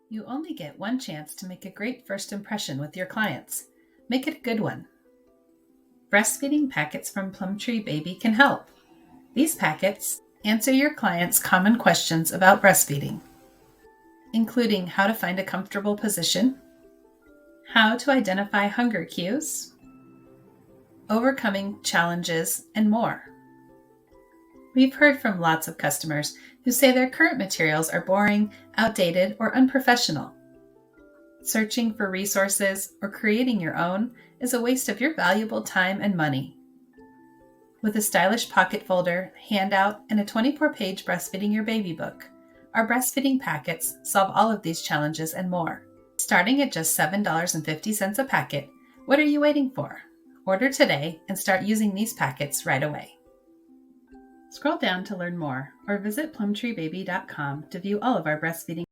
You only get one chance to make a great first impression with your clients. Make it a good one. Breastfeeding packets from Plumtree Baby can help. These packets answer your clients' common questions about breastfeeding, including how to find a comfortable position, how to identify hunger cues, overcoming challenges, and more. We've heard from lots of customers who say their current materials are boring, outdated, or unprofessional. Searching for resources or creating your own is a waste of your valuable time and money. With a stylish pocket folder, handout, and a 24-page Breastfeeding Your Baby book, our breastfeeding packets solve all of these challenges and more. Starting at just $7.50 a packet, what are you waiting for? Order today and start using these packets right away. Scroll down to learn more or visit plumtreebaby.com to view all of our breastfeeding